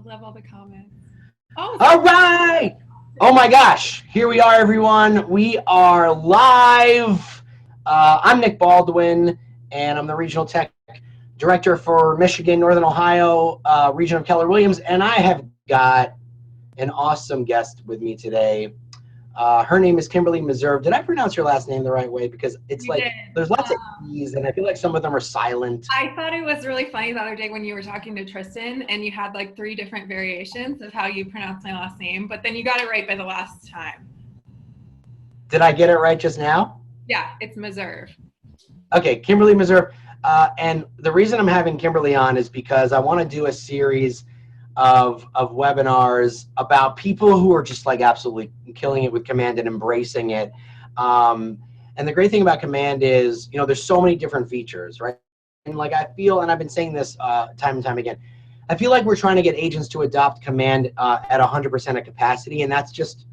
love all the comments. Oh, all right. Oh my gosh. Here we are, everyone. We are live. I'm Nick Baldwin, and I'm the Regional Tech Director for Michigan, Northern Ohio, region of Keller Williams, and I have got an awesome guest with me today. Her name is Kimberlee Meserve. Did I pronounce your last name the right way? Because it's you did. there's lots of E's, and I feel like some of them are silent. I thought it was really funny the other day when you were talking to Tristan and you had like 3 different variations of how you pronounce my last name, but then you got it right by the last time. Did I get it right just now? Yeah, it's Meserve. Okay, Kimberlee Meserve. And the reason I'm having Kimberlee on is because I want to do a series of webinars about people who are just like absolutely killing it with Command and embracing it. And the great thing about Command is, you know, there's so many different features, right? And like I feel, and I've been saying this time and time again, I feel like we're trying to get agents to adopt Command at 100% of capacity, and that's just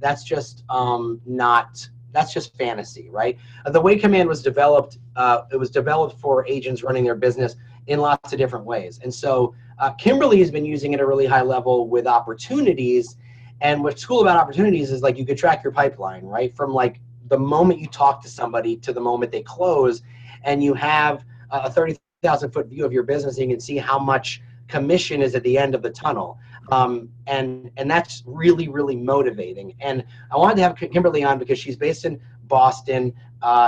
fantasy, right? The way Command was developed, it was developed for agents running their business in lots of different ways. And so Kimberlee has been using it at a really high level with opportunities. And what's cool about opportunities is like you could track your pipeline, right? From like the moment you talk to somebody to the moment they close, and you have a 30,000 foot view of your business, and you can see how much commission is at the end of the tunnel. And that's really, really motivating. And I wanted to have Kimberlee on because she's based in Boston.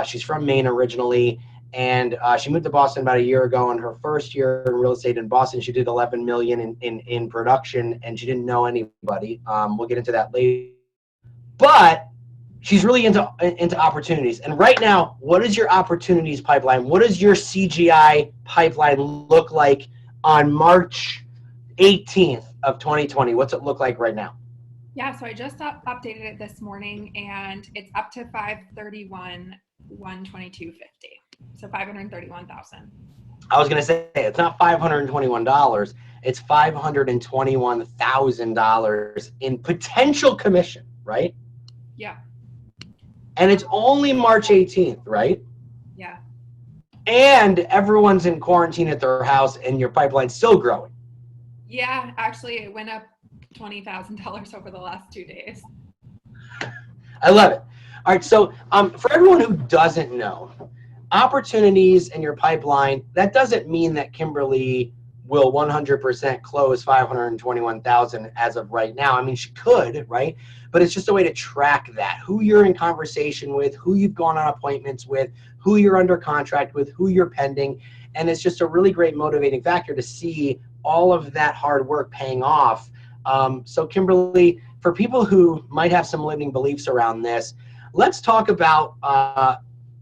She's from Maine originally, and she moved to Boston about a year ago. In her first year in real estate in Boston, she did 11 million in production, and she didn't know anybody. We'll get into that later. But she's really into opportunities. And right now, what is your opportunities pipeline? What does your CGI pipeline look like on March 18th of 2020? What's it look like right now? Yeah, so I just updated it this morning and it's up to 122.50. So 531,000. I was going to say it's not $521. It's $521,000 in potential commission, right? Yeah. And it's only March 18th, right? Yeah. And everyone's in quarantine at their house, and your pipeline's still growing. Yeah, actually, it went up $20,000 over the last 2 days. I love it. All right, so for everyone who doesn't know, opportunities in your pipeline, that doesn't mean that Kimberlee will 100% close 521,000 as of right now. I mean, she could, right? But it's just a way to track that, who you're in conversation with, who you've gone on appointments with, who you're under contract with, who you're pending. And it's just a really great motivating factor to see all of that hard work paying off. So Kimberlee, for people who might have some limiting beliefs around this, let's talk about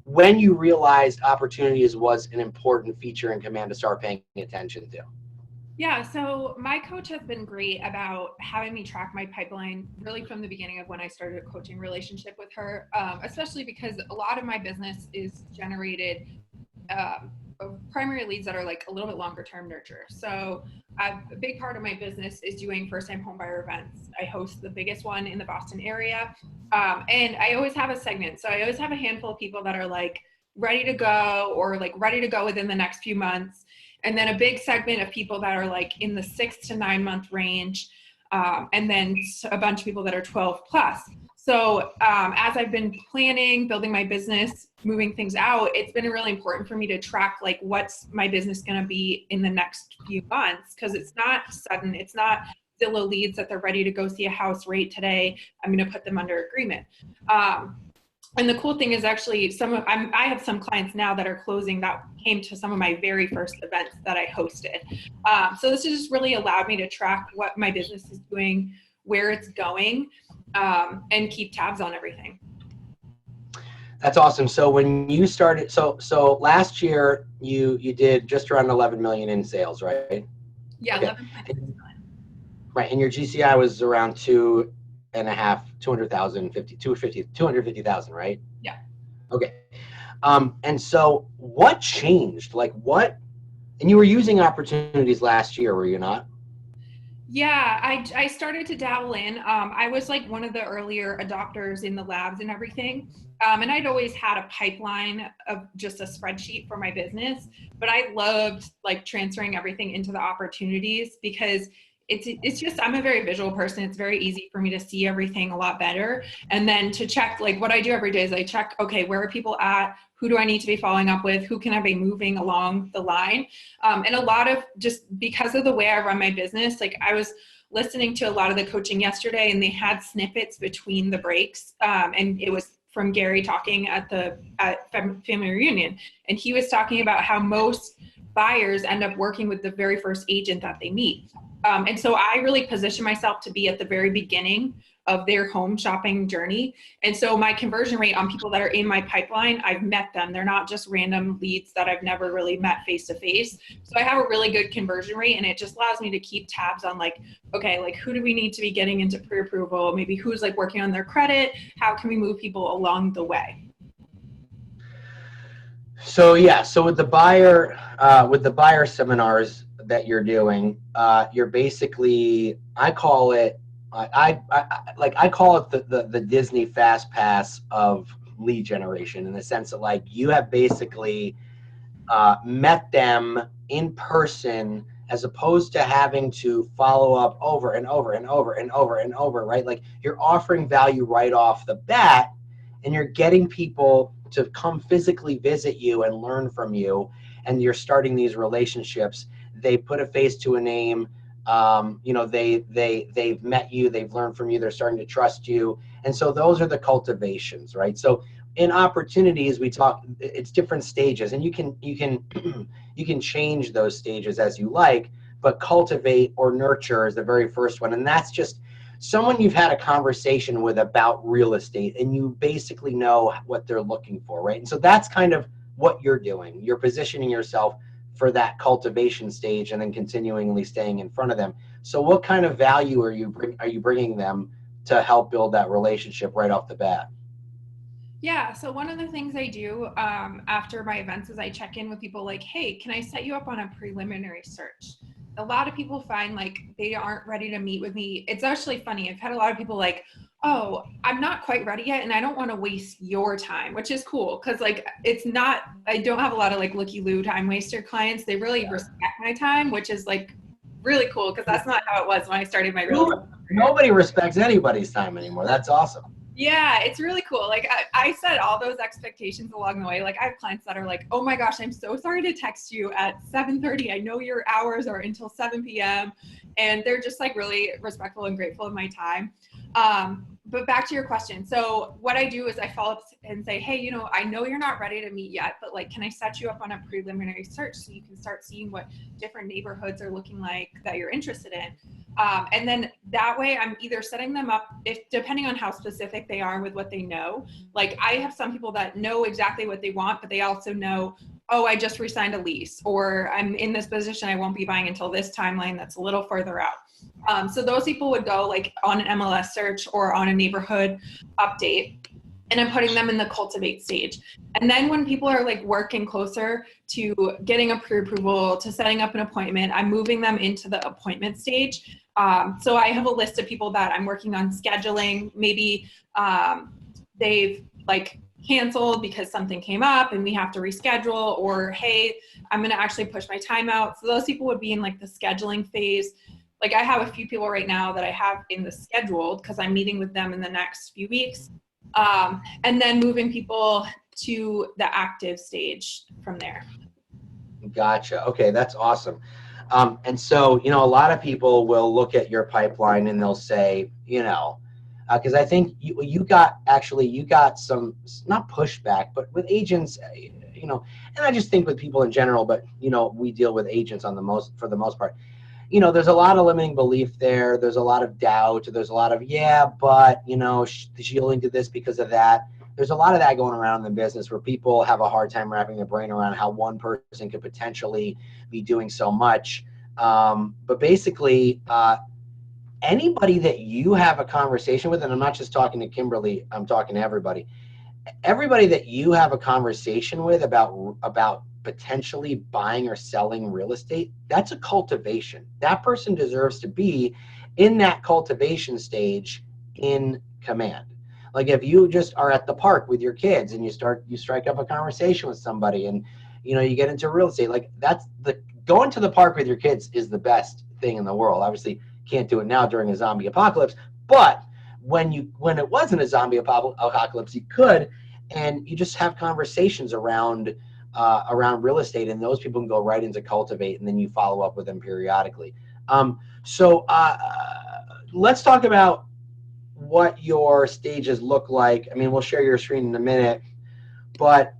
when you realized opportunities was an important feature in Command to start paying attention to. Yeah, so my coach has been great about having me track my pipeline really from the beginning of when I started a coaching relationship with her, especially because a lot of my business is generated primary leads that are like a little bit longer term nurture. So a big part of my business is doing first time home buyer events. I host the biggest one in the Boston area. And I always have a segment. So I always have a handful of people that are like ready to go or like ready to go within the next few months. And then a big segment of people that are like in the 6 to 9 month range. And then a bunch of people that are 12 plus. So as I've been planning, building my business, moving things out, it's been really important for me to track like what's my business going to be in the next few months, because it's not sudden. It's not Zillow leads that they're ready to go see a house right today. I'm going to put them under agreement. And the cool thing is actually I have some clients now that are closing that came to some of my very first events that I hosted. So this has just really allowed me to track what my business is doing, where it's going, and keep tabs on everything. That's awesome. So when you started, so last year you did just around 11 million in sales, right? Yeah, okay. 11.6 million. Right, and your GCI was around 250,000, right? Yeah. Okay. And so what changed? Like what? And you were using opportunities last year, were you not? Yeah, I started to dabble in. I was like one of the earlier adopters in the labs and everything. And I'd always had a pipeline of just a spreadsheet for my business, but I loved like transferring everything into the opportunities because it's just, I'm a very visual person. It's very easy for me to see everything a lot better. And then to check, like what I do every day is I check, okay, where are people at? Who do I need to be following up with? Who can I be moving along the line? And a lot of, just because of the way I run my business, like I was listening to a lot of the coaching yesterday, and they had snippets between the breaks. And it was from Gary talking at family reunion. And he was talking about how most buyers end up working with the very first agent that they meet. And so I really position myself to be at the very beginning of their home shopping journey. And so my conversion rate on people that are in my pipeline, I've met them. They're not just random leads that I've never really met face to face. So I have a really good conversion rate, and it just allows me to keep tabs on like, okay, like who do we need to be getting into pre-approval? Maybe who's like working on their credit? How can we move people along the way? So yeah, so with the buyer seminars that you're doing, you're basically, I call it the Disney Fast Pass of lead generation, in the sense that like you have basically met them in person, as opposed to having to follow up over and over and over and over and over, right? Like you're offering value right off the bat, and you're getting people to come physically visit you and learn from you, and you're starting these relationships. They put a face to a name. They've met you, they've learned from you, they're starting to trust you. And so those are the cultivations, right? So in opportunities, we talk, it's different stages, and you can you can change those stages as you like, but cultivate or nurture is the very first one. And that's just someone you've had a conversation with about real estate, and you basically know what they're looking for, right? And so that's kind of what you're doing. You're positioning yourself for that cultivation stage, and then continually staying in front of them. So what kind of value are you bringing them to help build that relationship right off the bat? Yeah, so one of the things I do after my events is I check in with people like, hey, can I set you up on a preliminary search? A lot of people find like they aren't ready to meet with me. It's actually funny. I've had a lot of people like, oh, I'm not quite ready yet, and I don't want to waste your time, which is cool, because like it's not, I don't have a lot of like looky-loo time waster clients. They really respect my time, which is like really cool, because that's not how it was when I started my real estate career. Nobody respects anybody's time anymore. That's awesome. Yeah, it's really cool. Like I set all those expectations along the way. Like I have clients that are like, oh my gosh, I'm so sorry to text you at 7:30. I know your hours are until 7 p.m. And they're just like really respectful and grateful of my time. But back to your question. So what I do is I follow up and say, hey, I know you're not ready to meet yet, but like, can I set you up on a preliminary search so you can start seeing what different neighborhoods are looking like that you're interested in? And then that way I'm either setting them up, depending on how specific they are with what they know. Like I have some people that know exactly what they want, but they also know, oh, I just re-signed a lease, or I'm in this position, I won't be buying until this timeline that's a little further out. So those people would go like on an MLS search or on a neighborhood update, and I'm putting them in the cultivate stage. And then when people are like working closer to getting a pre-approval, to setting up an appointment, I'm moving them into the appointment stage. So I have a list of people that I'm working on scheduling. Maybe they've like canceled because something came up and we have to reschedule, or hey, I'm going to actually push my time out. So those people would be in like the scheduling phase. Like I have a few people right now that I have in the scheduled because I'm meeting with them in the next few weeks. And then moving people to the active stage from there. Gotcha. Okay, that's awesome. And so, a lot of people will look at your pipeline and they'll say, because I think you got some, not pushback, but with agents, and I just think with people in general, but, we deal with agents for the most part. There's a lot of limiting belief there. There's a lot of doubt. There's a lot of, but, she only did this because of that. There's a lot of that going around in the business where people have a hard time wrapping their brain around how one person could potentially be doing so much. But basically, anybody that you have a conversation with, and I'm not just talking to Kimberlee, I'm talking to everybody that you have a conversation with about potentially buying or selling real estate, that's a cultivation. That person deserves to be in that cultivation stage in command. Like if you just are at the park with your kids and you strike up a conversation with somebody and you get into real estate, like going to the park with your kids is the best thing in the world. Obviously can't do it now during a zombie apocalypse. But when it wasn't a zombie apocalypse, you could, and you just have conversations around real estate, and those people can go right into Cultivate, and then you follow up with them periodically. So let's talk about what your stages look like. I mean, we'll share your screen in a minute, but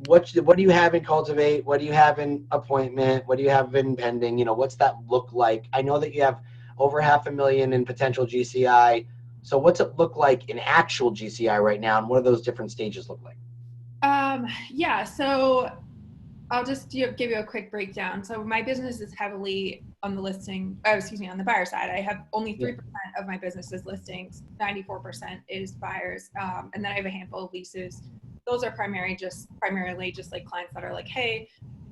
what do you have in Cultivate? What do you have in Appointment? What do you have in Pending? You know, what's that look like? I know that you have over $500,000 in potential GCI. So what's it look like in actual GCI right now, and what do those different stages look like? Yeah, so I'll just give you a quick breakdown. So my business is heavily on the on the buyer side. I have only 3% of my business's listings, 94% is buyers. And then I have a handful of leases. Those are primarily just like clients that are like, hey,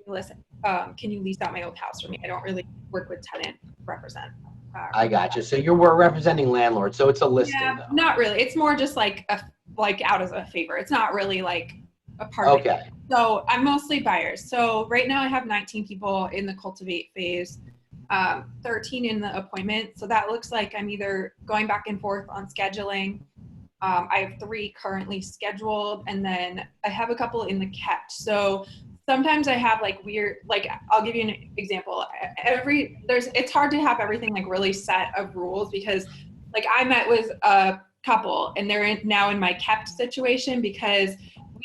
listen, can you lease out my old house for me? I don't really work with tenant represent. I got you. So we're representing landlords. So it's a listing, though. Not really. It's more just like out as a favor. It's not really like a part of it. So I'm mostly buyers. So right now I have 19 people in the Cultivate phase, 13 in the Appointment. So that looks like I'm either going back and forth on scheduling. I have 3 currently scheduled, and then I have a couple in the kept. So sometimes I have like weird, like I'll give you an example. It's hard to have everything like really set of rules, because like I met with a couple and they're now in my kept situation because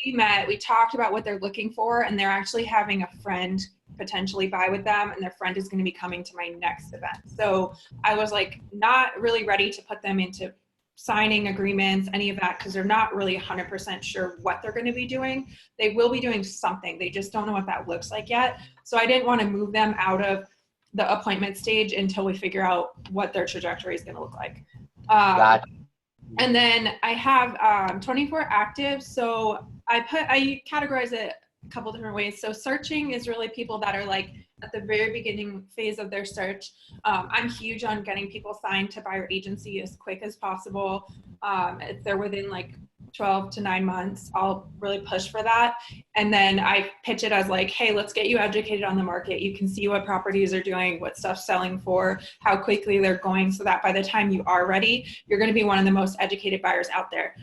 we talked about what they're looking for, and they're actually having a friend potentially buy with them, and their friend is going to be coming to my next event. So I was like not really ready to put them into signing agreements, any of that, because they're not really 100% sure what they're going to be doing. They will be doing something. They just don't know what that looks like yet. So I didn't want to move them out of the Appointment stage until we figure out what their trajectory is going to look like. And then I have 24 active. So I categorize it a couple different ways. So searching is really people that are like at the very beginning phase of their search. I'm huge on getting people signed to buyer agency as quick as possible. If they're within like 12 to 9 months, I'll really push for that. And then I pitch it as like, hey, let's get you educated on the market. You can see what properties are doing, what stuff's selling for, how quickly they're going, so that by the time you are ready, you're going to be one of the most educated buyers out there.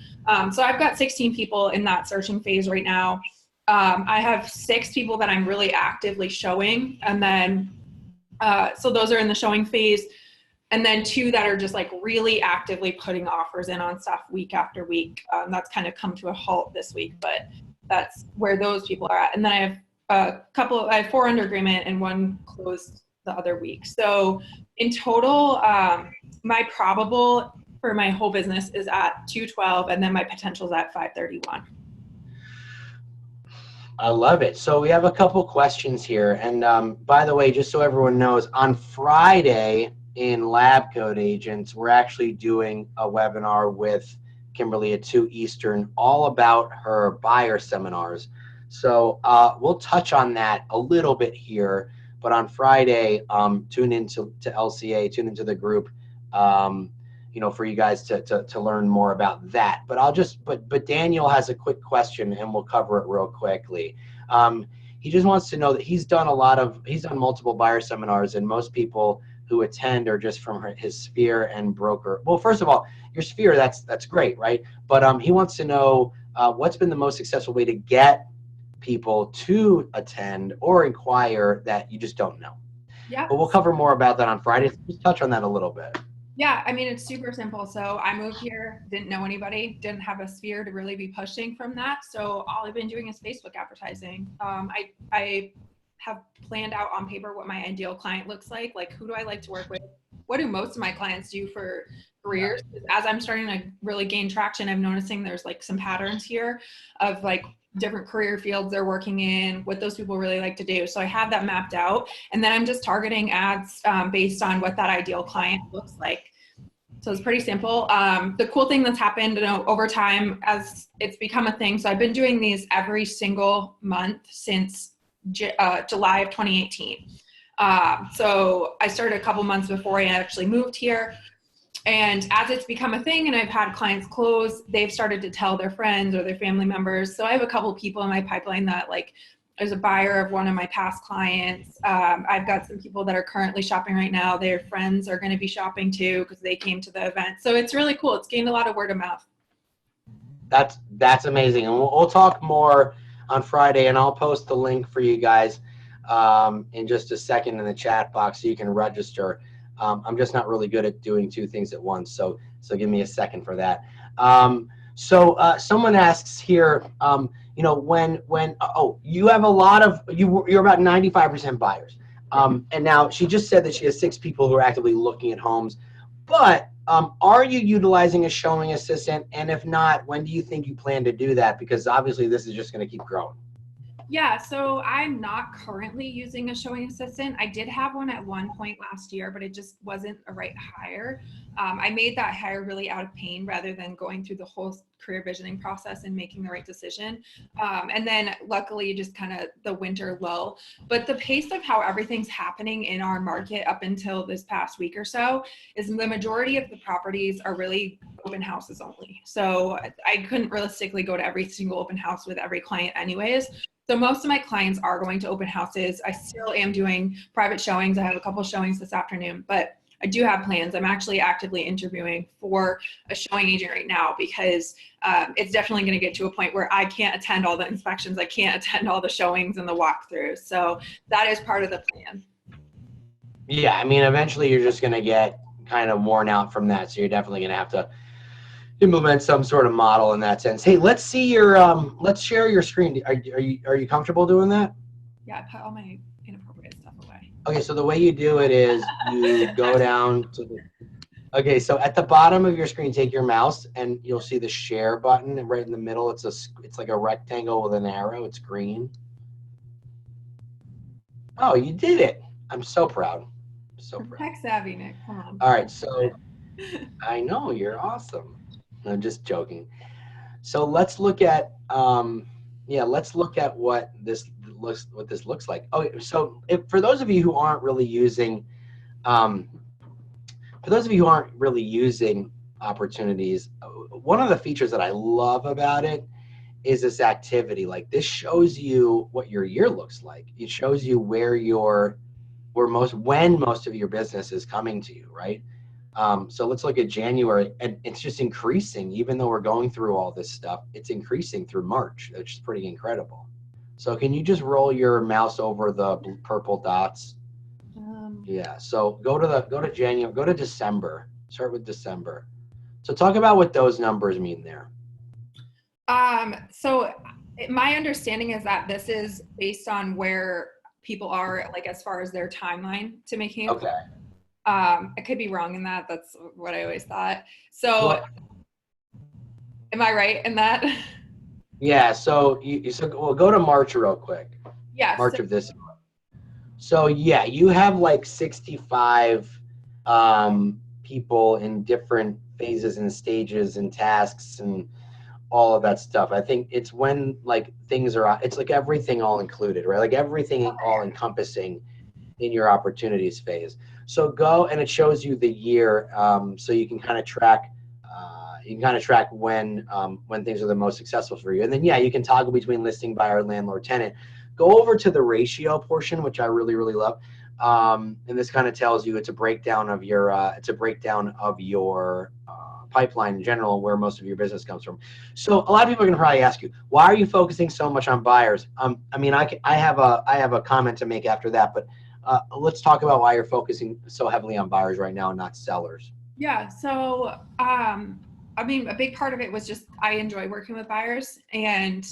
So I've got 16 people in that searching phase right now. I have 6 people that I'm really actively showing. And then, so those are in the showing phase. And then 2 that are just like really actively putting offers in on stuff week after week. That's kind of come to a halt this week, but that's where those people are at. And then I have I have 4 under agreement and 1 closed the other week. So in total, my probable for my whole business is at 212, and then my potential is at 531. I love it. So we have a couple questions here. And by the way, just so everyone knows, on Friday in Lab Code Agents, we're actually doing a webinar with Kimberlee at 2 Eastern, all about her buyer seminars. So we'll touch on that a little bit here. But on Friday, tune into LCA, tune into the group, for you guys to learn more about that. But Daniel has a quick question, and we'll cover it real quickly. He just wants to know that he's done multiple buyer seminars, and most people who attend are just from his sphere and broker. Well, first of all, your sphere, that's great, right? But he wants to know what's been the most successful way to get people to attend or inquire that you just don't know. Yeah. But we'll cover more about that on Friday. Just touch on that a little bit. Yeah, I mean, it's super simple. So I moved here, didn't know anybody, didn't have a sphere to really be pushing from that. So all I've been doing is Facebook advertising. I have planned out on paper what my ideal client looks like who do I like to work with? What do most of my clients do for careers? As I'm starting to really gain traction, I'm noticing there's like some patterns here of like different career fields they're working in, what those people really like to do. So I have that mapped out, and then I'm just targeting ads based on what that ideal client looks like. So it's pretty simple. The cool thing that's happened over time as it's become a thing. So I've been doing these every single month since July of 2018. So I started a couple months before I actually moved here. And as it's become a thing and I've had clients close, they've started to tell their friends or their family members. So I have a couple people in my pipeline that like is a buyer of one of my past clients. I've got some people that are currently shopping right now. Their friends are going to be shopping too because they came to the event. So it's really cool. It's gained a lot of word of mouth. That's amazing. And we'll talk more on Friday, and I'll post the link for you guys in just a second in the chat box so you can register. I'm just not really good at doing two things at once, so give me a second for that. Someone asks here, you know, when you have a lot of you're about 95% buyers, and now she just said that she has 6 people who are actively looking at homes, but are you utilizing a showing assistant? And if not, when do you think you plan to do that? Because obviously this is just going to keep growing. Yeah, so I'm not currently using a showing assistant. I did have one at one point last year, but it just wasn't a right hire. I made that hire really out of pain rather than going through the whole career visioning process and making the right decision. And then luckily just kind of the winter lull. But the pace of how everything's happening in our market up until this past week or so is the majority of the properties are really open houses only. So I couldn't realistically go to every single open house with every client anyways. So most of my clients are going to open houses. I still am doing private showings. I have a couple showings this afternoon, but I do have plans. I'm actually actively interviewing for a showing agent right now because it's definitely going to get to a point where I can't attend all the inspections. I can't attend all the showings and the walkthroughs. So that is part of the plan. Yeah, I mean, eventually you're just going to get kind of worn out from that. So you're definitely going to have to implement some sort of model in that sense. Hey, let's see your let's share your screen. Are you comfortable doing that? Yeah, I put all my inappropriate stuff away. Okay, so the way you do it is you go down to the, okay, so at the bottom of your screen, take your mouse and you'll see the share button, and right in the middle it's like a rectangle with an arrow. It's green. Oh, you did it. I'm so proud. So proud. Tech savvy, Nick. Come on. All right, so I know you're awesome. I'm just joking. So let's look at let's look at what this looks like. Okay, so for those of you who aren't really using opportunities, one of the features that I love about it is this activity. Like, this shows you what your year looks like. It shows you when most of your business is coming to you, right? So let's look at January, and it's just increasing. Even though we're going through all this stuff, it's increasing through March, which is pretty incredible. So can you just roll your mouse over the purple dots? Yeah. So go to January, go to December. Start with December. So talk about what those numbers mean there. So my understanding is that this is based on where people are, like, as far as their timeline to making Okay. I could be wrong in that. That's what I always thought. So am I right in that? Yeah, so we'll go to March real quick. Yeah. March of this year. So yeah, you have like 65 people in different phases and stages and tasks and all of that stuff. I think it's when like things are, it's like everything all included, right? Like everything all encompassing in your opportunities phase. So go, and it shows you the year, so you can kind of track. You can kind of track when things are the most successful for you, and then yeah, you can toggle between listing, buyer, landlord, tenant. Go over to the ratio portion, which I really love, and this kind of tells you it's a breakdown of your pipeline in general, where most of your business comes from. So a lot of people are going to probably ask you, why are you focusing so much on buyers? I mean, I have a comment to make after that, but let's talk about why you're focusing so heavily on buyers right now and not sellers. Yeah. So, I mean, a big part of it was just I enjoy working with buyers, and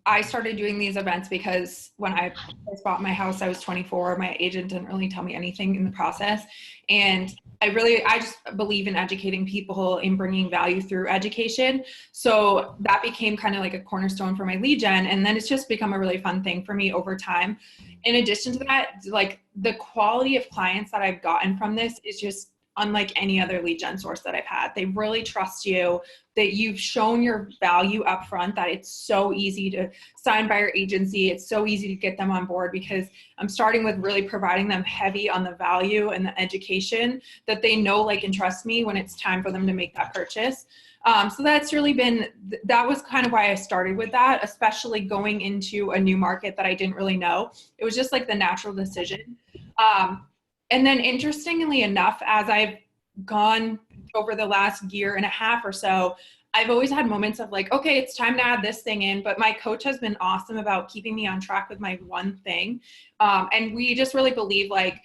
I started doing these events because when I first bought my house, I was 24. My agent didn't really tell me anything in the process. And I just believe in educating people, in bringing value through education. So that became kind of like a cornerstone for my lead gen. And then it's just become a really fun thing for me over time. In addition to that, like, the quality of clients that I've gotten from this is just unlike any other lead gen source that I've had. They really trust you, that you've shown your value up front, that it's so easy to sign by your agency. It's so easy to get them on board because I'm starting with really providing them heavy on the value and the education that they know, like, and trust me when it's time for them to make that purchase. So that's really been, that was kind of why I started with that, especially going into a new market that I didn't really know. It was just like the natural decision. And then interestingly enough, as I've gone over the last year and a half or so, I've always had moments of like, okay, it's time to add this thing in, but my coach has been awesome about keeping me on track with my one thing. And we just really believe like,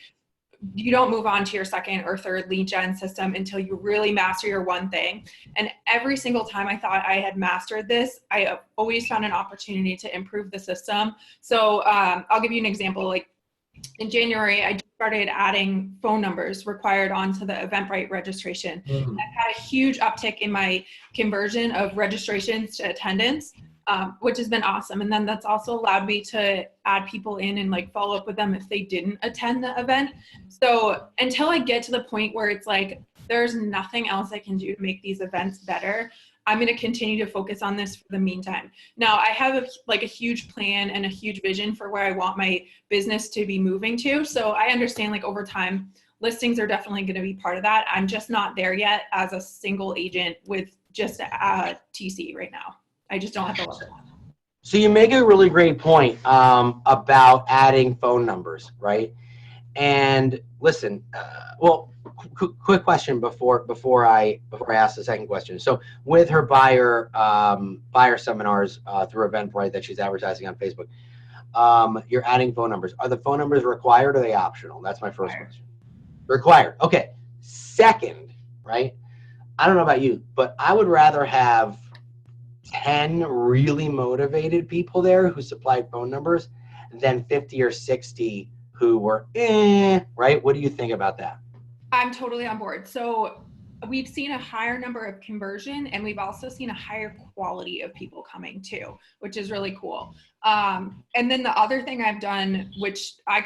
you don't move on to your second or third lead gen system until you really master your one thing. And every single time I thought I had mastered this, I always found an opportunity to improve the system. So I'll give you an example. Like in January, I just started adding phone numbers required onto the Eventbrite registration. I've had a huge uptick in my conversion of registrations to attendance, which has been awesome. And then that's also allowed me to add people in and like follow up with them if they didn't attend the event. So until I get to the point where it's like, there's nothing else I can do to make these events better, I'm going to continue to focus on this for the meantime. Now I have a huge plan and a huge vision for where I want my business to be moving to. So I understand like over time, listings are definitely going to be part of that. I'm just not there yet as a single agent with just a TC right now. I just don't have the level. So you make a really great point about adding phone numbers, right? And listen, quick question before I ask the second question. So with her buyer seminars through Eventbrite that she's advertising on Facebook, you're adding phone numbers. Are the phone numbers required or are they optional? That's my first question. Required. Okay. Second, right? I don't know about you, but I would rather have 10 really motivated people there who supplied phone numbers than 50 or 60 who were right? What do you think about that? I'm totally on board. So we've seen a higher number of conversion and we've also seen a higher quality of people coming too, which is really cool. And then the other thing I've done, which I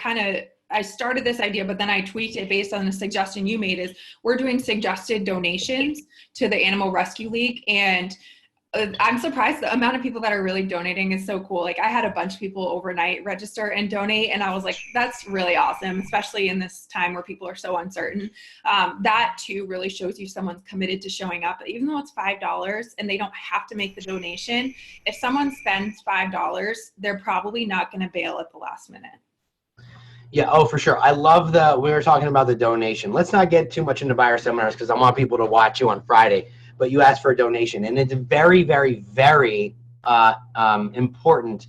started this idea, but then I tweaked it based on the suggestion you made, is we're doing suggested donations to the Animal Rescue League. And I'm surprised the amount of people that are really donating is so cool. Like I had a bunch of people overnight register and donate, and I was like, that's really awesome, especially in this time where people are so uncertain. That too really shows you someone's committed to showing up, even though it's $5 and they don't have to make the donation. If someone spends $5, they're probably not going to bail at the last minute. Yeah, oh, for sure. I love we were talking about the donation. Let's not get too much into buyer seminars because I want people to watch you on Friday. But you asked for a donation, and it's very, very, very important.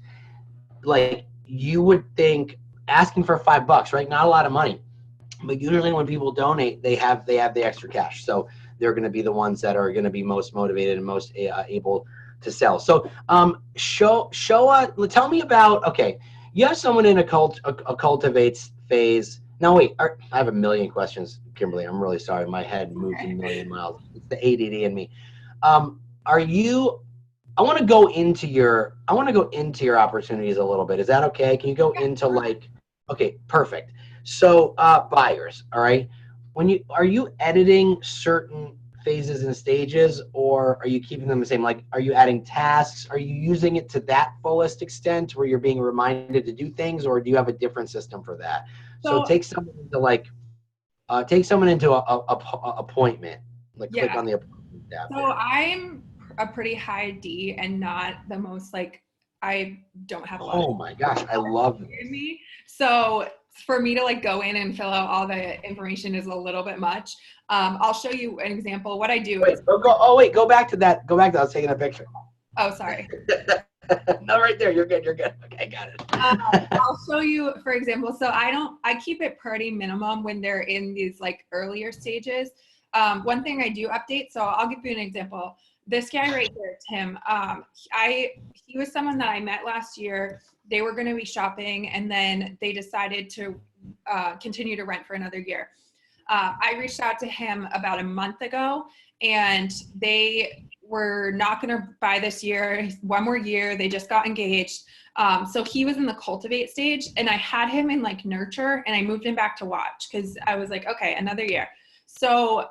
Like you would think, asking for $5, right? Not a lot of money, but usually when people donate, they have the extra cash, so they're going to be the ones that are going to be most motivated and most able to sell. So, tell me about. Okay, you have someone in a cultivates phase. No, wait, I have a million questions, Kimberlee. I'm really sorry. My head moves a million miles. It's the ADD in me. I want to go into your opportunities a little bit. Is that okay? Can you go into okay, perfect. So buyers, all right. Are you editing certain phases and stages, or are you keeping them the same? Like, are you adding tasks? Are you using it to that fullest extent where you're being reminded to do things, or do you have a different system for that? So take someone into a appointment. Click on the appointment tab. So I'm a pretty high D and not the most I don't have a lot. Oh my gosh, I love it. So for me to go in and fill out all the information is a little bit much. I'll show you an example. What I do go back to that. I was taking a picture. Oh, sorry. No, right there. You're good. Okay, got it. I'll show you, for example. So I keep it pretty minimum when they're in these earlier stages. One thing I do update. So I'll give you an example. This guy right here, Tim, he was someone that I met last year. They were going to be shopping, and then they decided to continue to rent for another year. I reached out to him about a month ago, and they were not going to buy this year, one more year. They just got engaged. So he was in the cultivate stage, and I had him in nurture, and I moved him back to watch because I was like, okay, another year. So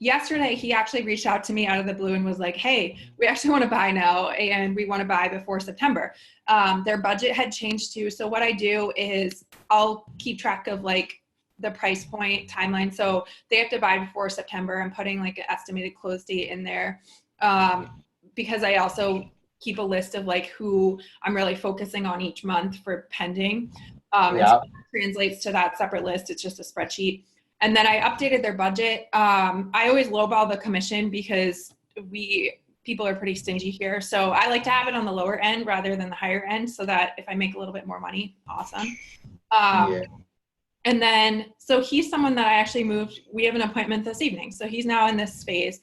yesterday he actually reached out to me out of the blue and was like, hey, we actually want to buy now, and we want to buy before September. Their budget had changed too. So what I do is I'll keep track of the price point timeline. So they have to buy before September. I'm putting like an estimated close date in there, because I also keep a list of like who I'm really focusing on each month for pending. And so it translates to that separate list. It's just a spreadsheet. And then I updated their budget. I always lowball the commission because people are pretty stingy here. So I like to have it on the lower end rather than the higher end, so that if I make a little bit more money, awesome. And then, so he's someone that I actually moved. We have an appointment this evening. So he's now in this phase.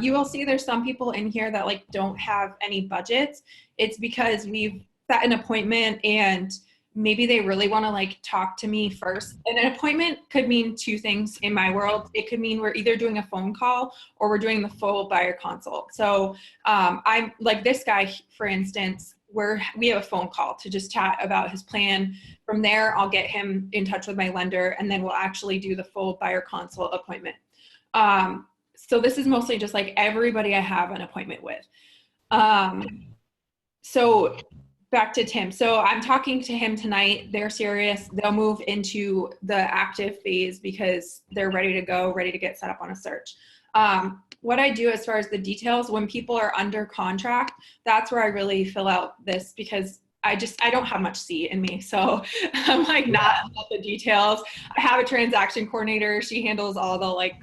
You will see there's some people in here that like don't have any budgets. It's because we've set an appointment and maybe they really want to like talk to me first. And an appointment could mean two things in my world. It could mean we're either doing a phone call or we're doing the full buyer consult. So I'm like this guy, for instance, we have a phone call to just chat about his plan. From there, I'll get him in touch with my lender, and then we'll actually do the full buyer consult appointment. So this is mostly just like everybody I have an appointment with. So back to Tim. So I'm talking to him tonight. They're serious. They'll move into the active phase because they're ready to go, ready to get set up on a search. What I do as far as the details, when people are under contract, that's where I really fill out this, because I don't have much C in me. So I'm like not about the details. I have a transaction coordinator. She handles all the like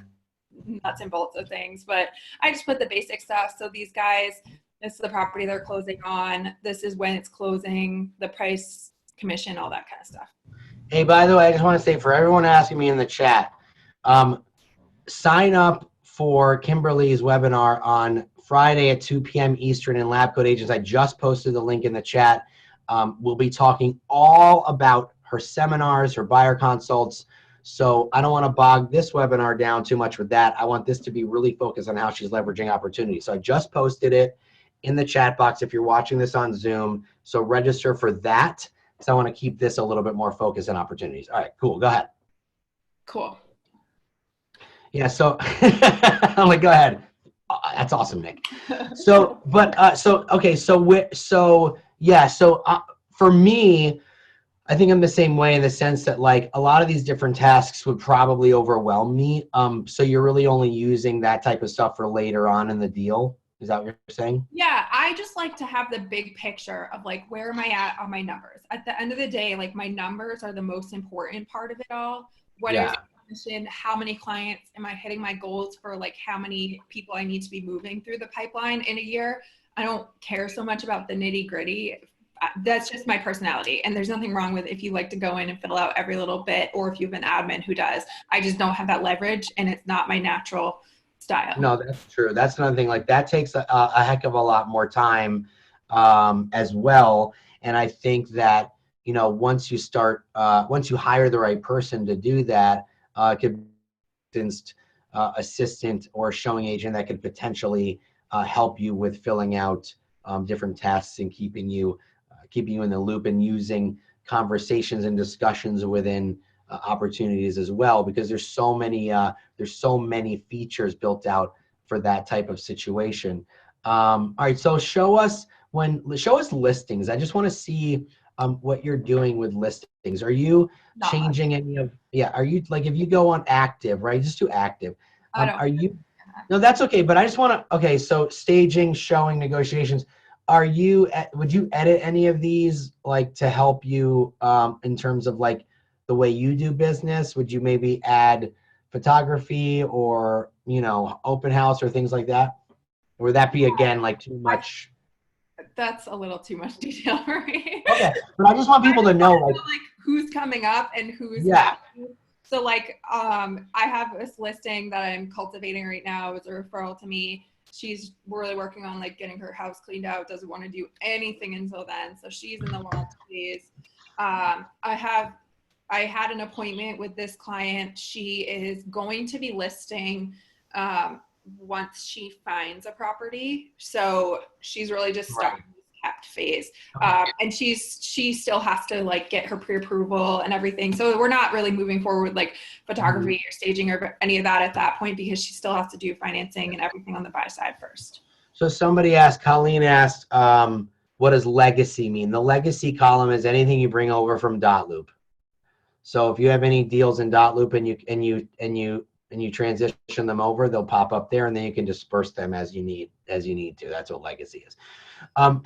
nuts and bolts of things, but I just put the basic stuff. So these guys, this is the property they're closing on. This is when it's closing, the price, commission, all that kind of stuff. Hey, by the way, I just want to say for everyone asking me in the chat, sign up for Kimberlee's webinar on Friday at 2 p.m. Eastern in Lab Coat Agents. I just posted the link in the chat. We'll be talking all about her seminars, her buyer consults. So I don't want to bog this webinar down too much with that. I want this to be really focused on how she's leveraging opportunities. So I just posted it in the chat box if you're watching this on Zoom. So register for that. So I want to keep this a little bit more focused on opportunities. All right, cool. Go ahead. Cool. Yeah, so I'm like, go ahead. That's awesome, Nick. So, for me, I think I'm the same way in the sense that like a lot of these different tasks would probably overwhelm me. So you're really only using that type of stuff for later on in the deal. Is that what you're saying? Yeah, I just like to have the big picture of like, where am I at on my numbers? At the end of the day, like my numbers are the most important part of it all. What is commission? How many clients am I hitting my goals for? Like how many people I need to be moving through the pipeline in a year? I don't care so much about the nitty gritty. That's just my personality. And there's nothing wrong with if you like to go in and fill out every little bit, or if you have an admin who does. I just don't have that leverage, and it's not my natural style. No, that's true. That's another thing. Like that takes a heck of a lot more time as well. And I think that, you know, once you hire the right person to do that, could assistant or showing agent that could potentially help you with filling out different tasks and keeping you in the loop, and using conversations and discussions within opportunities as well, because there's so many features built out for that type of situation. All right, so show us listings. I just want to see what you're doing with listings. Are you changing any of? Yeah, are you like, if you go on active, right? Just do active. Are you? No, that's okay. But I just want to. Okay, so staging, showing, negotiations. Would you edit any of these like to help you in terms of like the way you do business? Would you maybe add photography or, you know, open house or things like that? Or would that be again like too much? That's a little too much detail for me. Okay, but I just want people to know like who's coming up and who's not. So like I have this listing that I'm cultivating right now. It's a referral to me. She's really working on like getting her house cleaned out, doesn't want to do anything until then. So she's in the launch phase. I had an appointment with this client. She is going to be listing once she finds a property. So she's really just starting this kept phase. And she still has to like get her pre-approval and everything. So we're not really moving forward with like photography or staging or any of that at that point, because she still has to do financing and everything on the buy side first. So Colleen asked, what does legacy mean? The legacy column is anything you bring over from Dotloop. So if you have any deals in dot loop and you transition them over, they'll pop up there, and then you can disperse them as you need to. That's what legacy is. I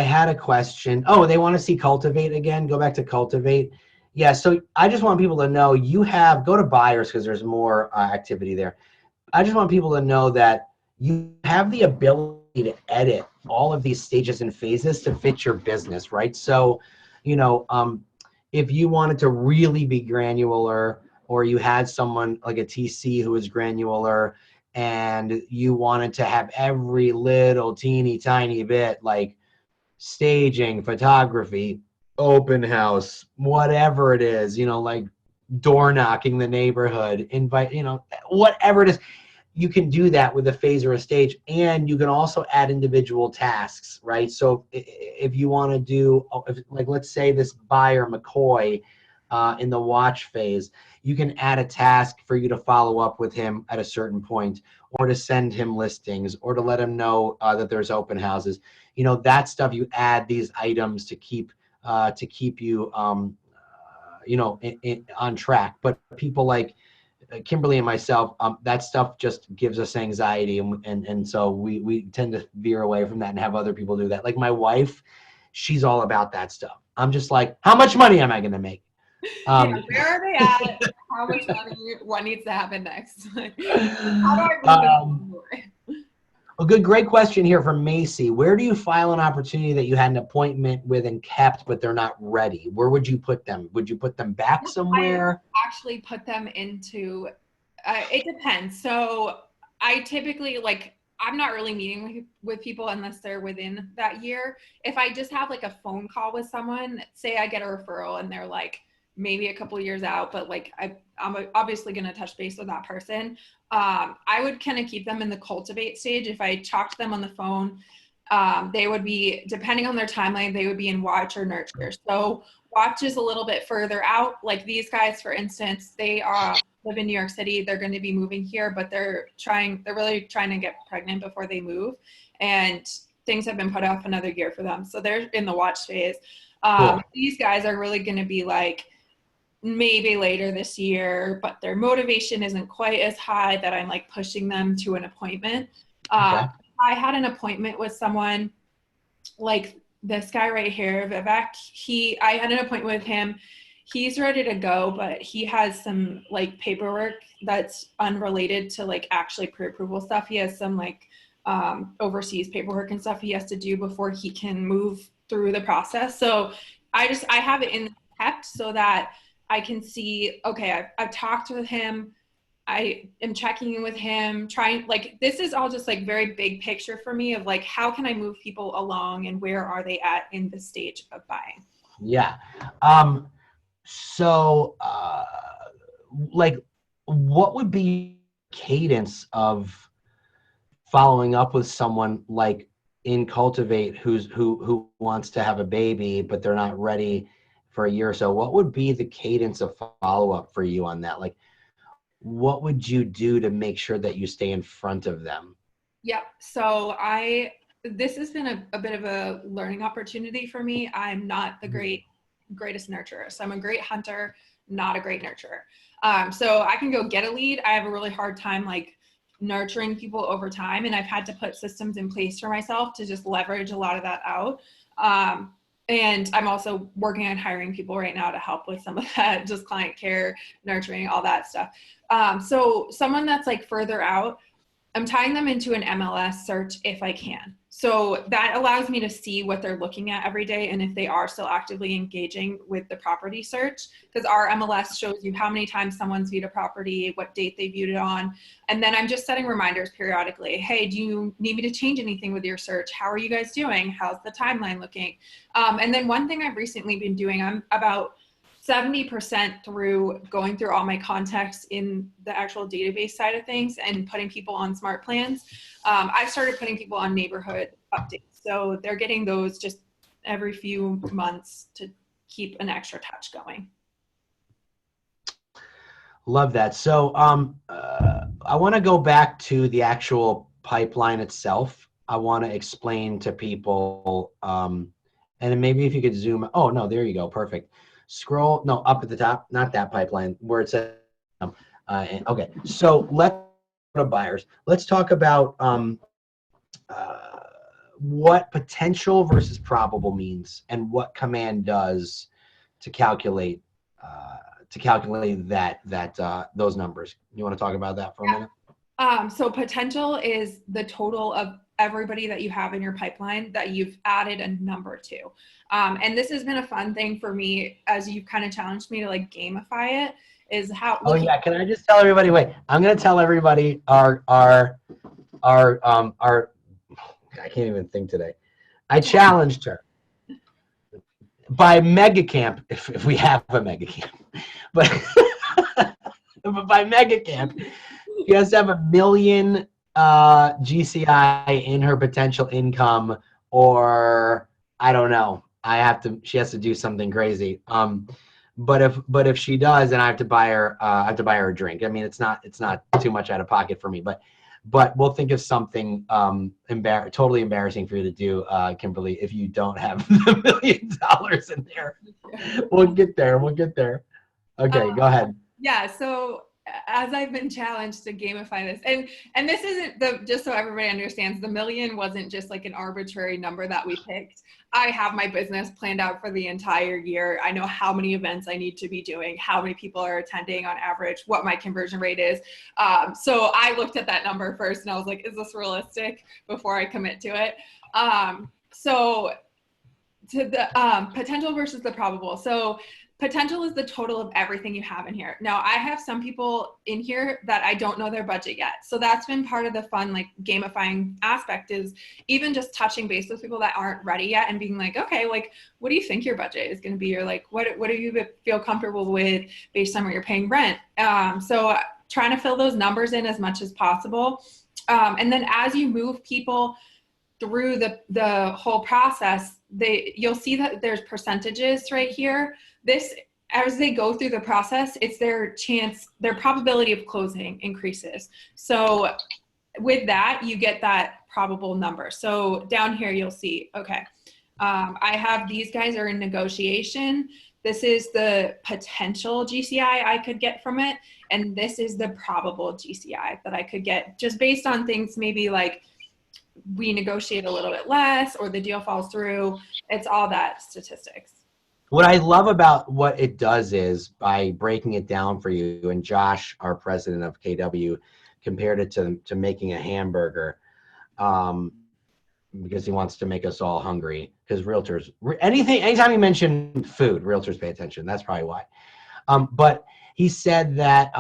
had a question. Oh, they want to see Cultivate again. Go back to Cultivate. Yeah, so I just want people to know go to buyers because there's more activity there. I just want people to know that you have the ability to edit all of these stages and phases to fit your business, right? So, if you wanted to really be granular, or you had someone like a TC who was granular, and you wanted to have every little teeny tiny bit, like staging, photography, open house, whatever it is, like door knocking the neighborhood, invite, whatever it is, you can do that with a phase or a stage. And you can also add individual tasks, right? So if you want to do, like, let's say this buyer McCoy in the watch phase, you can add a task for you to follow up with him at a certain point, or to send him listings, or to let him know that there's open houses. That stuff, you add these items to keep you on track. But people like Kimberlee and myself, that stuff just gives us anxiety, and so we tend to veer away from that and have other people do that. Like my wife, she's all about that stuff. I'm just like, how much money am I going to make? Where are they at? How much money? What needs to happen next? How do I move this? Great question here from Macy. Where do you file an opportunity that you had an appointment with and kept, but they're not ready? Where would you put them? Would you put them back somewhere? I actually put them into, it depends. So I typically, I'm not really meeting with people unless they're within that year. If I just have like a phone call with someone, say I get a referral and they're like maybe a couple of years out, but I'm obviously going to touch base with that person. I would kind of keep them in the cultivate stage. If I talk to them on the phone, they would be, depending on their timeline, they would be in watch or nurture. So watch is a little bit further out. Like these guys, for instance, they live in New York City. They're going to be moving here, but they're really trying to get pregnant before they move. And things have been put off another year for them. So they're in the watch phase. Cool. These guys are really going to be like, maybe later this year, but their motivation isn't quite as high that I'm like pushing them to an appointment. Okay. I had an appointment with someone like this guy right here, Vivek. I had an appointment with him. He's ready to go, but he has some like paperwork that's unrelated to like actually pre-approval stuff. He has some like overseas paperwork and stuff he has to do before he can move through the process. So I have it in kept so that I can see, okay, I've talked with him. I am checking in with him, this is all just like very big picture for me of like, how can I move people along and where are they at in the stage of buying? Yeah. What would be cadence of following up with someone like in Cultivate who wants to have a baby, but they're not ready for a year or so? What would be the cadence of follow-up for you on that? Like, what would you do to make sure that you stay in front of them? Yep. So this has been a bit of a learning opportunity for me. I'm not the greatest nurturer. So I'm a great hunter, not a great nurturer. So I can go get a lead. I have a really hard time like nurturing people over time. And I've had to put systems in place for myself to just leverage a lot of that out. And I'm also working on hiring people right now to help with some of that, just client care, nurturing, all that stuff. So someone that's like further out, I'm tying them into an MLS search if I can. So that allows me to see what they're looking at every day and if they are still actively engaging with the property search, because our MLS shows you how many times someone's viewed a property, what date they viewed it on. And then I'm just setting reminders periodically. Hey, do you need me to change anything with your search? How are you guys doing? How's the timeline looking? And then one thing I've recently been doing, I'm about 70% through going through all my contacts in the actual database side of things and putting people on smart plans. I started putting people on neighborhood updates. So they're getting those just every few months to keep an extra touch going. Love that. So I want to go back to the actual pipeline itself. I want to explain to people And then maybe if you could zoom, oh no, there you go, perfect. Scroll, no, up at the top, not that pipeline, where it says, okay, so let's go to buyers. Let's talk about what potential versus probable means and what command does to calculate those numbers. You want to talk about that for a minute? So potential is the total of everybody that you have in your pipeline that you've added a number to. And this has been a fun thing for me as you've kind of challenged me to like gamify it, is how. Oh yeah, can I just tell everybody, wait, I'm going to tell everybody our I can't even think today. I challenged her by mega camp, if we have a mega camp, but by mega camp, she has to have $1 million GCI in her potential income, or I don't know. She has to do something crazy. But if she does, then I have to buy her a drink. I mean, it's not too much out of pocket for me, but we'll think of something totally embarrassing for you to do, Kimberlee, if you don't have the $1 million in there. We'll get there. Okay, go ahead. Yeah, so as I've been challenged to gamify this, and this isn't just so everybody understands, the million wasn't just like an arbitrary number that we picked. I have my business planned out for the entire year. I know how many events I need to be doing, how many people are attending on average, what my conversion rate is. So I looked at that number first and I was like, is this realistic before I commit to it? So to the potential versus the probable. So potential is the total of everything you have in here. Now, I have some people in here that I don't know their budget yet. So that's been part of the fun, like gamifying aspect, is even just touching base with people that aren't ready yet and being like, okay, like, what do you think your budget is going to be? Or like, what do you feel comfortable with based on what you're paying rent? So trying to fill those numbers in as much as possible. And then as you move people through the whole process, you'll see that there's percentages right here. This, as they go through the process, it's their probability of closing increases. So with that, you get that probable number. So down here, you'll see, okay, I have these guys are in negotiation. This is the potential GCI I could get from it. And this is the probable GCI that I could get just based on things maybe like we negotiate a little bit less or the deal falls through. It's all that statistics. What I love about what it does is by breaking it down for you, and Josh, our president of KW, compared it to making a hamburger because he wants to make us all hungry, because realtors, anytime you mention food, realtors pay attention. That's probably why. But he said that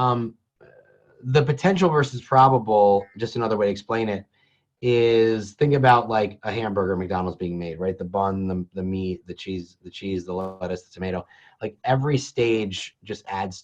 the potential versus probable, just another way to explain it, is think about like a hamburger McDonald's being made, right? The bun, the meat, the cheese, the lettuce, the tomato. Like every stage just adds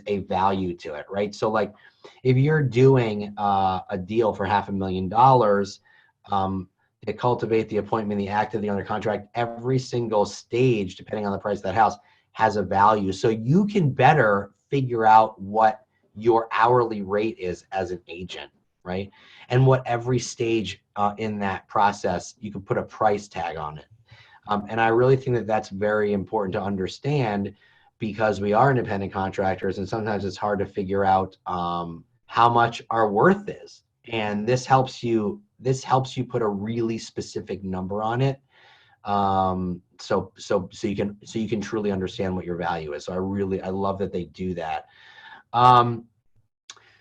a value to it, right? So like if you're doing a deal for $500,000, to cultivate the appointment, the active, the under contract, every single stage, depending on the price of that house, has a value. So you can better figure out what your hourly rate is as an agent, right? And what every stage in that process, you can put a price tag on it. And I really think that that's very important to understand, because we are independent contractors and sometimes it's hard to figure out how much our worth is. And this helps you put a really specific number on it. So you can truly understand what your value is. So I love that they do that.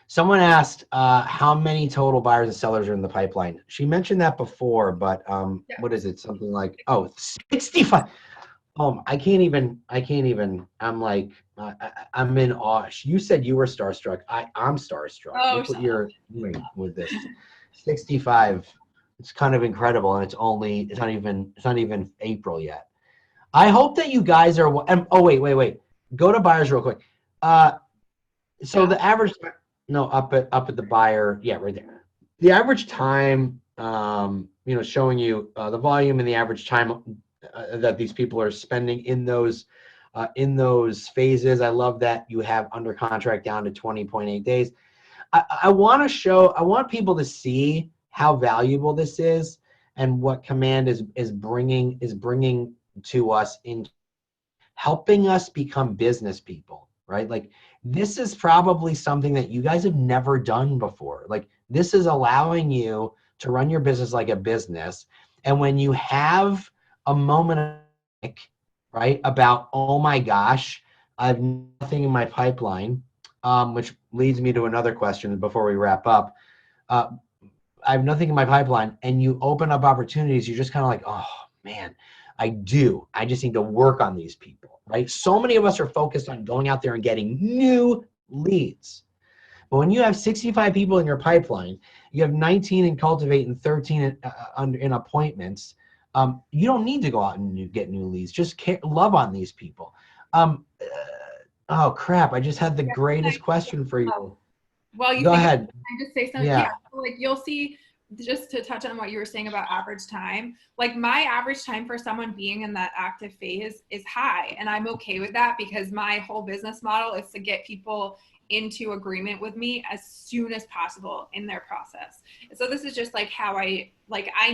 Someone asked how many total buyers and sellers are in the pipeline. She mentioned that before, but yeah. What is it? Something like 65. I can't even. I'm like, I'm in awe. You said you were starstruck. I'm starstruck. Look what you're doing with this. 65. It's kind of incredible, and it's not even April yet. I hope that you guys are. Wait. Go to buyers real quick. So the average. No, up at the buyer. Yeah, right there. The average time, showing you the volume and the average time that these people are spending in those phases. I love that you have under contract down to 20.8 days. I want people to see how valuable this is. and what Command is bringing to us in helping us become business people, right? Like this is probably something that you guys have never done before. Like this is allowing you to run your business like a business. And when you have a moment of panic, right, about, oh my gosh, I have nothing in my pipeline, which leads me to another question before we wrap up. I have nothing in my pipeline, and you open up opportunities, you're just kind of like, oh man, I just need to work on these people, right? So many of us are focused on going out there and getting new leads. But when you have 65 people in your pipeline, you have 19 in Cultivate and 13 in appointments, you don't need to go out and get new leads. Just love on these people. Oh crap, I just had the greatest question for you. Well, you go think ahead. I just say something? Yeah. So like you'll see, just to touch on what you were saying about average time, like my average time for someone being in that active phase is high. And I'm okay with that because my whole business model is to get people into agreement with me as soon as possible in their process. And so this is just like how I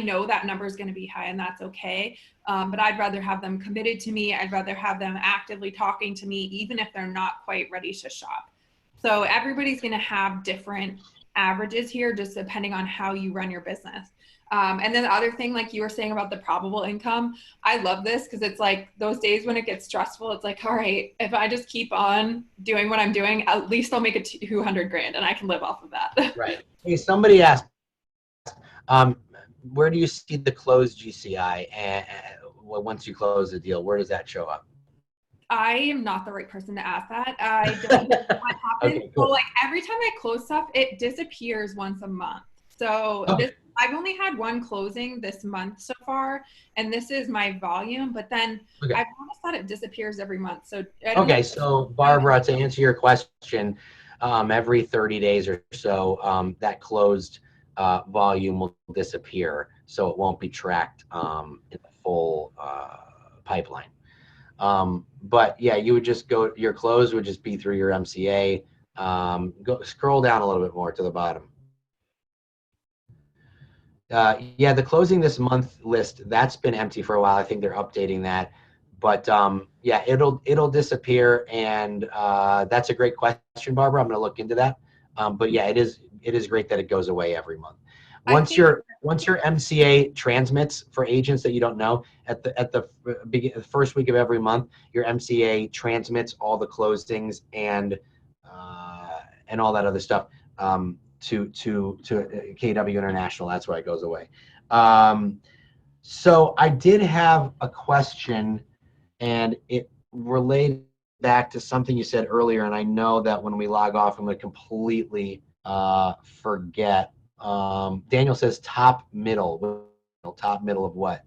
know that number is going to be high and that's okay. But I'd rather have them committed to me. I'd rather have them actively talking to me, even if they're not quite ready to shop. So everybody's going to have different averages here, just depending on how you run your business. And then the other thing, like you were saying about the probable income, I love this because it's like those days when it gets stressful, it's like, all right, if I just keep on doing what I'm doing, at least I'll make it 200 grand and I can live off of that. Right. Hey, somebody asked, where do you see the closed GCI and once you close the deal, where does that show up? I am not the right person to ask that. I don't know what happens. Okay, cool. So like every time I close stuff, it disappears once a month. So I've only had one closing this month so far, and this is my volume, but then I've noticed that it disappears every month. So so Barbara, to answer your question, every 30 days or so, that closed volume will disappear, so it won't be tracked in the full pipeline. But yeah, you would just go, your close would just be through your MCA. Scroll down a little bit more to the bottom. Yeah, the closing this month list, that's been empty for a while. I think they're updating that, but yeah, it'll disappear. And that's a great question, Barbara. I'm going to look into that. But yeah, it is great that it goes away every month. Once your MCA transmits, for agents that you don't know, at the first week of every month, your MCA transmits all the closings and all that other stuff to KW International. That's why it goes away. So I did have a question, and it related back to something you said earlier, and I know that when we log off, I'm going to completely forget. Daniel says top middle of what?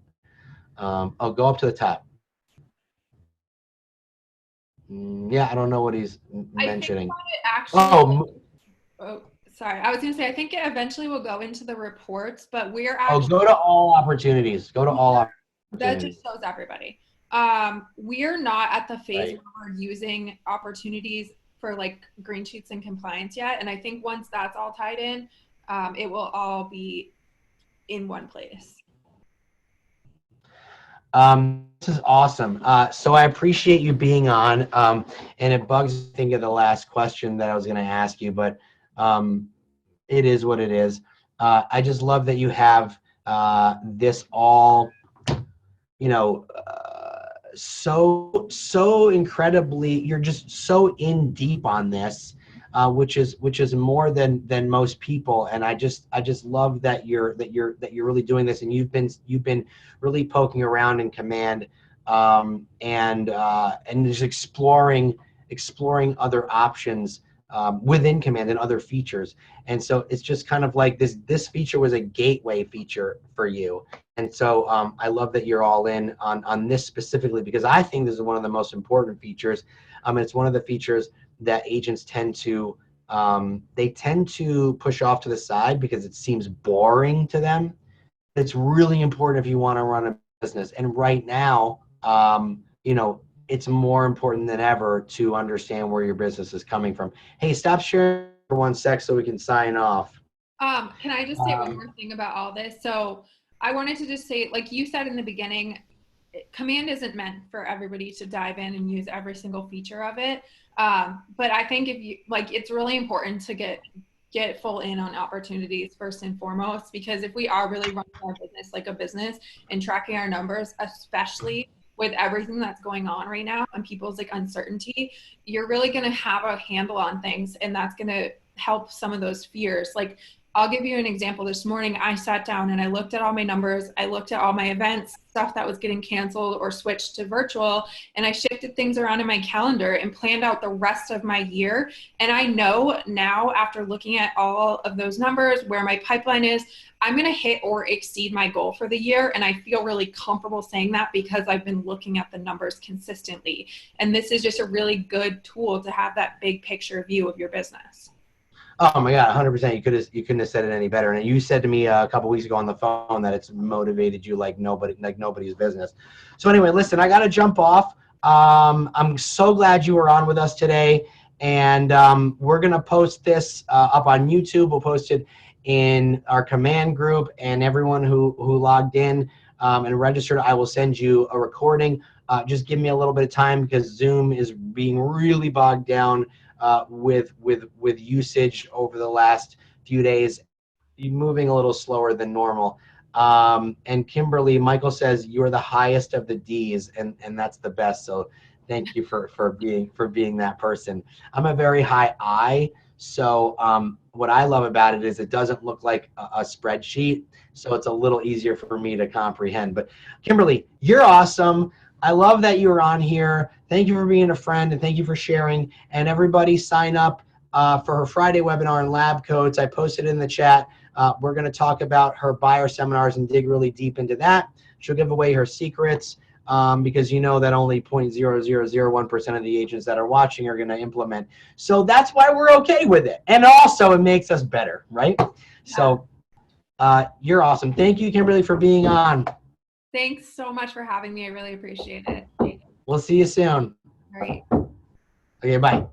I'll go up to the top. Yeah, I don't know what he's mentioning. Sorry, I was going to say, I think it eventually will go into the reports, but we're actually... go to all opportunities. Go to all opportunities. That just shows everybody. We're not at the phase where we're using opportunities for like green shoots and compliance yet. And I think once that's all tied in, it will all be in one place. This is awesome. So I appreciate you being on. And it bugs me to think of the last question that I was going to ask you, but it is what it is. I just love that you have this all, so incredibly, you're just so in deep on this, which is more than most people. And I just love that you're really doing this, and you've been really poking around in Command, and just exploring other options within Command and other features. And so it's just kind of like this feature was a gateway feature for you. And so I love that you're all in on this specifically, because I think this is one of the most important features. It's one of the features that agents tend to push off to the side because it seems boring to them. It's really important if you want to run a business. And right now, it's more important than ever to understand where your business is coming from. Hey, stop sharing for 1 sec so we can sign off. Can I just say one more thing about all this? So I wanted to just say, like you said in the beginning, Command isn't meant for everybody to dive in and use every single feature of it. But I think if you like, it's really important to get full in on opportunities first and foremost, because if we are really running our business like a business and tracking our numbers, especially with everything that's going on right now and people's like uncertainty, you're really going to have a handle on things, and that's going to help some of those fears. Like, I'll give you an example. This morning, I sat down and I looked at all my numbers. I looked at all my events, stuff that was getting canceled or switched to virtual, and I shifted things around in my calendar and planned out the rest of my year. And I know now, after looking at all of those numbers, where my pipeline is, I'm going to hit or exceed my goal for the year. And I feel really comfortable saying that because I've been looking at the numbers consistently. And this is just a really good tool to have that big picture view of your business. Oh my God, 100%. You couldn't have said it any better. And you said to me a couple weeks ago on the phone that it's motivated you like nobody's business. So anyway, listen, I got to jump off. I'm so glad you were on with us today. And we're going to post this up on YouTube. We'll post it in our command group, and everyone who logged in and registered, I will send you a recording. Just give me a little bit of time because Zoom is being really bogged down with usage over the last few days, moving a little slower than normal. And Kimberlee, Michael says you're the highest of the D's, and that's the best. So thank you for being that person. I'm a very high I. So what I love about it is it doesn't look like a spreadsheet, so it's a little easier for me to comprehend. But Kimberlee, you're awesome. I love that you were on here. Thank you for being a friend, and thank you for sharing. And everybody sign up for her Friday webinar in lab coats. I posted in the chat. We're going to talk about her buyer seminars and dig really deep into that. She'll give away her secrets because you know that only 0.0001% of the agents that are watching are going to implement. So that's why we're okay with it. And also it makes us better, right? So you're awesome. Thank you, Kimberlee, for being on. Thanks so much for having me. I really appreciate it. We'll see you soon. All right. Okay, bye.